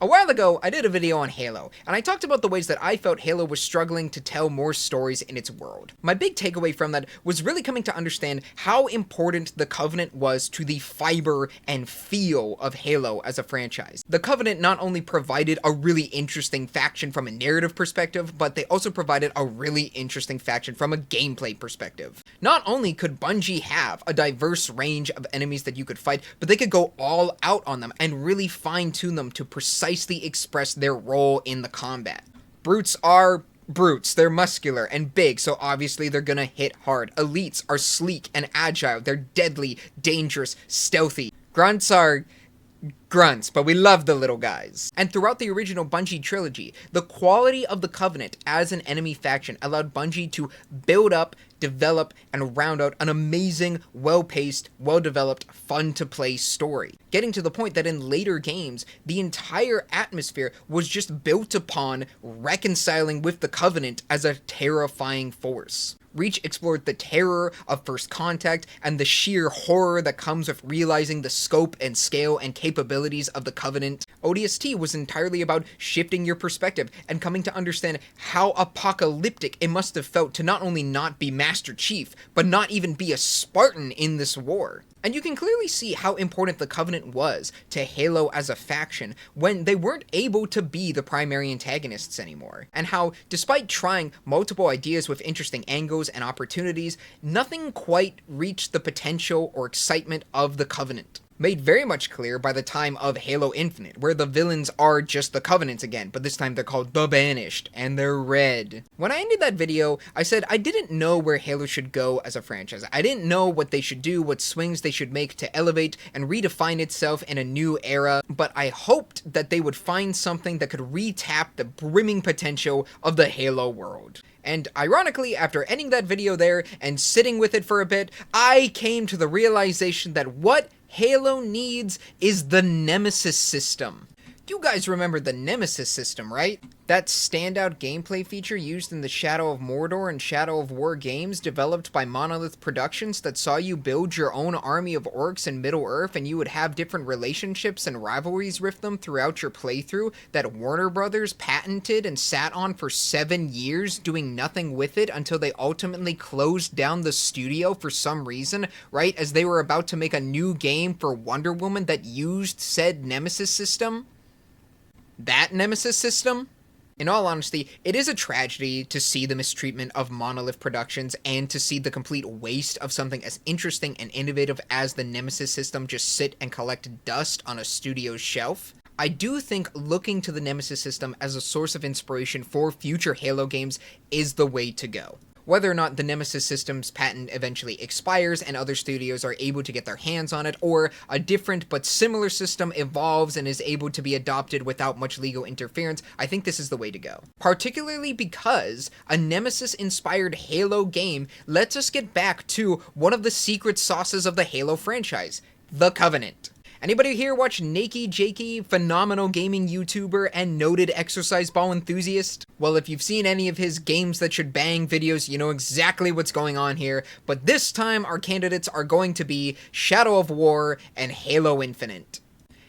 A while ago, I did a video on Halo, and I talked about the ways that I felt Halo was struggling to tell more stories in its world. My big takeaway from that was really coming to understand how important the Covenant was to the fiber and feel of Halo as a franchise. The Covenant not only provided a really interesting faction from a narrative perspective, but they also provided a really interesting faction from a gameplay perspective. Not only could Bungie have a diverse range of enemies that you could fight, but they could go all out on them and really fine-tune them to precisely express their role in the combat. Brutes are brutes. They're muscular and big, so obviously they're gonna hit hard. Elites are sleek and agile. They're deadly, dangerous, stealthy. Grunts are grunts, but we love the little guys. And throughout the original Bungie trilogy, the quality of the Covenant as an enemy faction allowed Bungie to build up, develop, and round out an amazing, well-paced, well-developed, fun-to-play story. Getting to the point that in later games, the entire atmosphere was just built upon reconciling with the Covenant as a terrifying force. Reach explored the terror of First Contact and the sheer horror that comes with realizing the scope and scale and capabilities of the Covenant. ODST was entirely about shifting your perspective and coming to understand how apocalyptic it must have felt to not only not be Master Chief, but not even be a Spartan in this war. And you can clearly see how important the Covenant was to Halo as a faction when they weren't able to be the primary antagonists anymore. And how, despite trying multiple ideas with interesting angles and opportunities, nothing quite reached the potential or excitement of the Covenant. Made very much clear by the time of Halo Infinite, where the villains are just the Covenant again, but this time they're called the Banished, and they're red. When I ended that video, I said I didn't know where Halo should go as a franchise. I didn't know what they should do, what swings they should make to elevate and redefine itself in a new era, but I hoped that they would find something that could re-tap the brimming potential of the Halo world. And ironically, after ending that video there and sitting with it for a bit, I came to the realization that what Halo needs is the Nemesis system. You guys remember the Nemesis system, right? That standout gameplay feature used in the Shadow of Mordor and Shadow of War games developed by Monolith Productions that saw you build your own army of orcs in Middle-earth and you would have different relationships and rivalries with them throughout your playthrough that Warner Brothers patented and sat on for 7 years doing nothing with it until they ultimately closed down the studio for some reason, right as they were about to make a new game for Wonder Woman that used said Nemesis system? That Nemesis system? In all honesty, it is a tragedy to see the mistreatment of Monolith Productions and to see the complete waste of something as interesting and innovative as the Nemesis system just sit and collect dust on a studio's shelf. I do think looking to the Nemesis system as a source of inspiration for future Halo games is the way to go. Whether or not the Nemesis system's patent eventually expires and other studios are able to get their hands on it, or a different but similar system evolves and is able to be adopted without much legal interference, I think this is the way to go. Particularly because a Nemesis-inspired Halo game lets us get back to one of the secret sauces of the Halo franchise, the Covenant. Anybody here watch Nakey Jakey, phenomenal gaming YouTuber and noted exercise ball enthusiast? Well, if you've seen any of his games that should bang videos, you know exactly what's going on here, but this time our candidates are going to be Shadow of War and Halo Infinite.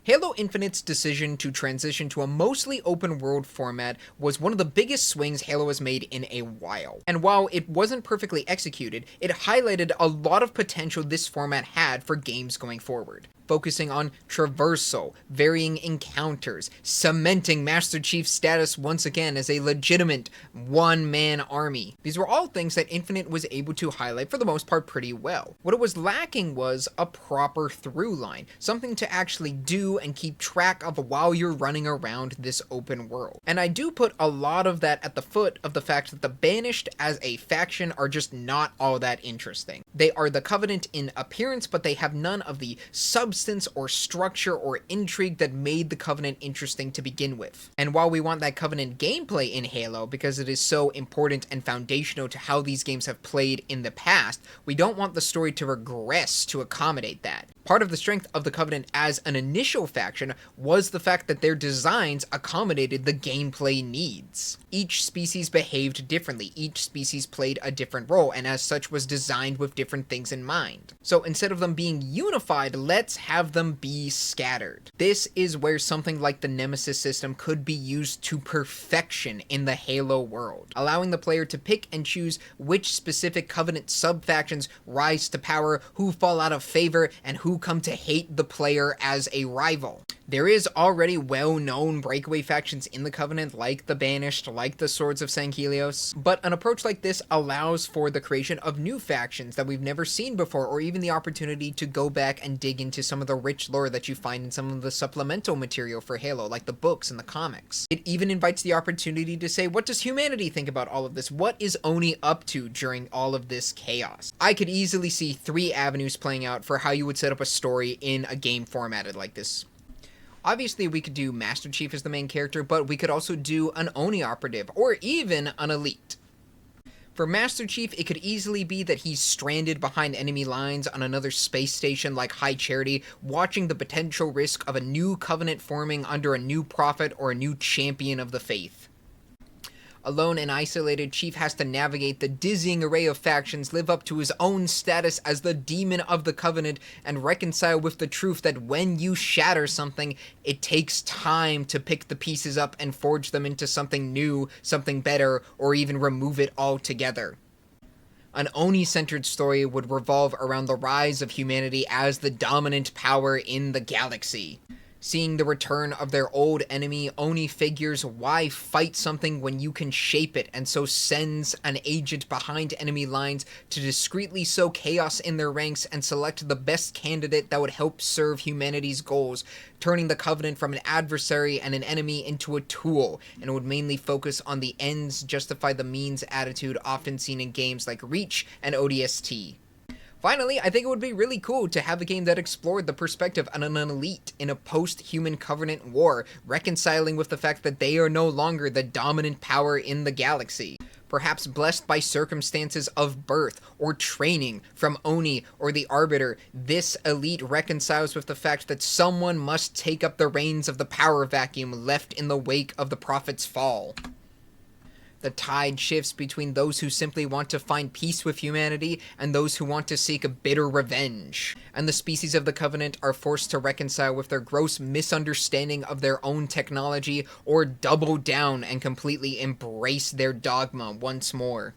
Halo Infinite's decision to transition to a mostly open-world format was one of the biggest swings Halo has made in a while. And while it wasn't perfectly executed, it highlighted a lot of potential this format had for games going forward. Focusing on traversal, varying encounters, cementing Master Chief's status once again as a legitimate one-man army. These were all things that Infinite was able to highlight for the most part pretty well. What it was lacking was a proper through line, something to actually do and keep track of while you're running around this open world. And I do put a lot of that at the foot of the fact that the Banished as a faction are just not all that interesting. They are the Covenant in appearance, but they have none of the substance or structure or intrigue that made the Covenant interesting to begin with. And while we want that Covenant gameplay in Halo because it is so important and foundational to how these games have played in the past, we don't want the story to regress to accommodate that. Part of the strength of the Covenant as an initial faction was the fact that their designs accommodated the gameplay needs. Each species behaved differently, each species played a different role, and as such was designed with different things in mind. So instead of them being unified, let's have them be scattered. This is where something like the Nemesis system could be used to perfection in the Halo world, allowing the player to pick and choose which specific Covenant sub-factions rise to power, who fall out of favor, and who come to hate the player as a rival. There is already well-known breakaway factions in the Covenant, like the Banished, like the Swords of Sanghelios, but an approach like this allows for the creation of new factions that we've never seen before, or even the opportunity to go back and dig into some of the rich lore that you find in some of the supplemental material for Halo, like the books and the comics. It even invites the opportunity to say, what does humanity think about all of this? What is Oni up to during all of this chaos? I could easily see 3 avenues playing out for how you would set up a story in a game formatted like this. Obviously, we could do Master Chief as the main character, but we could also do an Oni operative, or even an elite. For Master Chief, it could easily be that he's stranded behind enemy lines on another space station like High Charity, watching the potential risk of a new Covenant forming under a new prophet or a new champion of the faith. Alone and isolated, Chief has to navigate the dizzying array of factions, live up to his own status as the demon of the Covenant, and reconcile with the truth that when you shatter something, it takes time to pick the pieces up and forge them into something new, something better, or even remove it altogether. An Oni-centered story would revolve around the rise of humanity as the dominant power in the galaxy. Seeing the return of their old enemy, Oni figures why fight something when you can shape it, and so sends an agent behind enemy lines to discreetly sow chaos in their ranks and select the best candidate that would help serve humanity's goals, turning the Covenant from an adversary and an enemy into a tool, and would mainly focus on the ends justify the means attitude often seen in games like Reach and ODST. Finally, I think it would be really cool to have a game that explored the perspective of an elite in a post-human Covenant war, reconciling with the fact that they are no longer the dominant power in the galaxy. Perhaps blessed by circumstances of birth or training from Oni or the Arbiter, this elite reconciles with the fact that someone must take up the reins of the power vacuum left in the wake of the Prophet's fall. The tide shifts between those who simply want to find peace with humanity and those who want to seek a bitter revenge. And the species of the Covenant are forced to reconcile with their gross misunderstanding of their own technology, or double down and completely embrace their dogma once more.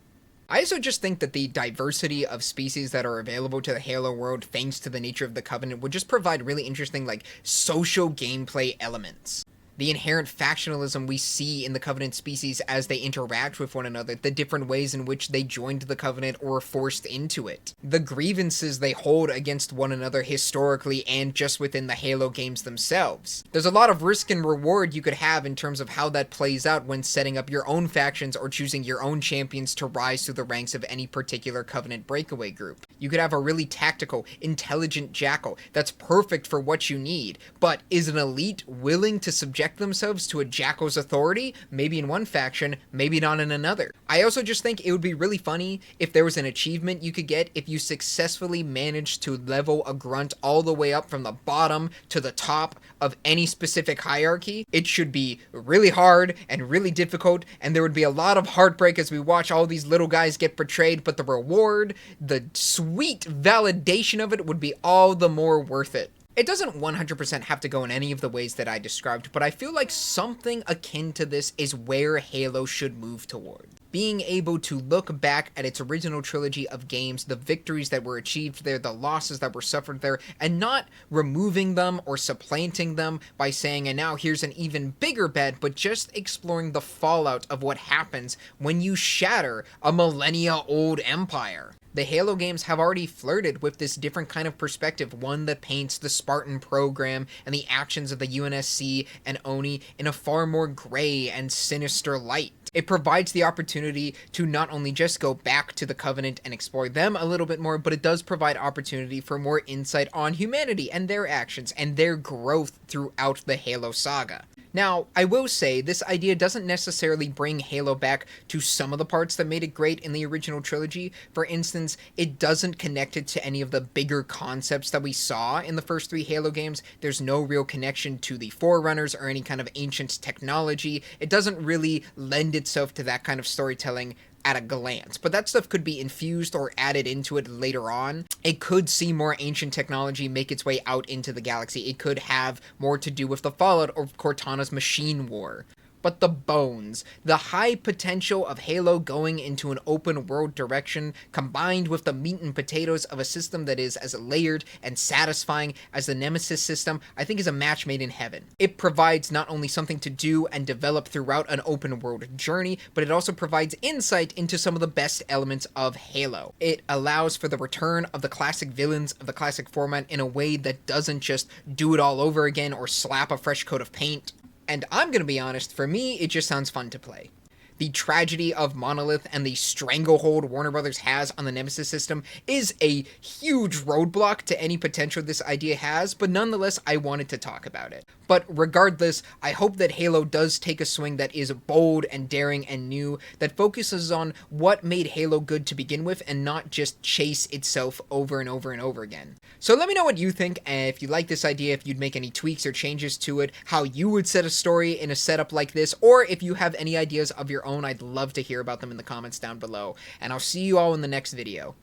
I also just think that the diversity of species that are available to the Halo world thanks to the nature of the Covenant would just provide really interesting, social gameplay elements. The inherent factionalism we see in the Covenant species as they interact with one another, the different ways in which they joined the Covenant or were forced into it, the grievances they hold against one another historically and just within the Halo games themselves. There's a lot of risk and reward you could have in terms of how that plays out when setting up your own factions or choosing your own champions to rise through the ranks of any particular Covenant breakaway group. You could have a really tactical, intelligent Jackal that's perfect for what you need, but is an elite willing to subject themselves to a Jackal's authority? Maybe in one faction, maybe not in another. I also just think it would be really funny if there was an achievement you could get if you successfully managed to level a grunt all the way up from the bottom to the top of any specific hierarchy. It should be really hard and really difficult, and there would be a lot of heartbreak as we watch all these little guys get betrayed, but the reward, the sweet validation of it would be all the more worth it. It doesn't 100% have to go in any of the ways that I described, but I feel like something akin to this is where Halo should move toward. Being able to look back at its original trilogy of games, the victories that were achieved there, the losses that were suffered there, and not removing them or supplanting them by saying, and now here's an even bigger bet, but just exploring the fallout of what happens when you shatter a millennia-old empire. The Halo games have already flirted with this different kind of perspective, one that paints the Spartan program and the actions of the UNSC and Oni in a far more gray and sinister light. It provides the opportunity to not only just go back to the Covenant and explore them a little bit more, but it does provide opportunity for more insight on humanity and their actions and their growth throughout the Halo saga. Now, I will say, this idea doesn't necessarily bring Halo back to some of the parts that made it great in the original trilogy. For instance, it doesn't connect it to any of the bigger concepts that we saw in the first 3 Halo games. There's no real connection to the Forerunners or any kind of ancient technology. It doesn't really lend itself to that kind of storytelling at a glance, but that stuff could be infused or added into it later on. It could see more ancient technology make its way out into the galaxy. It could have more to do with the fallout of Cortana's machine war. But the bones, the high potential of Halo going into an open world direction, combined with the meat and potatoes of a system that is as layered and satisfying as the Nemesis system, I think is a match made in heaven. It provides not only something to do and develop throughout an open world journey, but it also provides insight into some of the best elements of Halo. It allows for the return of the classic villains of the classic format in a way that doesn't just do it all over again or slap a fresh coat of paint. And I'm gonna be honest, for me, it just sounds fun to play. The tragedy of Monolith and the stranglehold Warner Brothers has on the Nemesis system is a huge roadblock to any potential this idea has, but nonetheless, I wanted to talk about it. But regardless, I hope that Halo does take a swing that is bold and daring and new, that focuses on what made Halo good to begin with and not just chase itself over and over and over again. So let me know what you think, and if you like this idea, if you'd make any tweaks or changes to it, how you would set a story in a setup like this, or if you have any ideas of your own, I'd love to hear about them in the comments down below. And I'll see you all in the next video.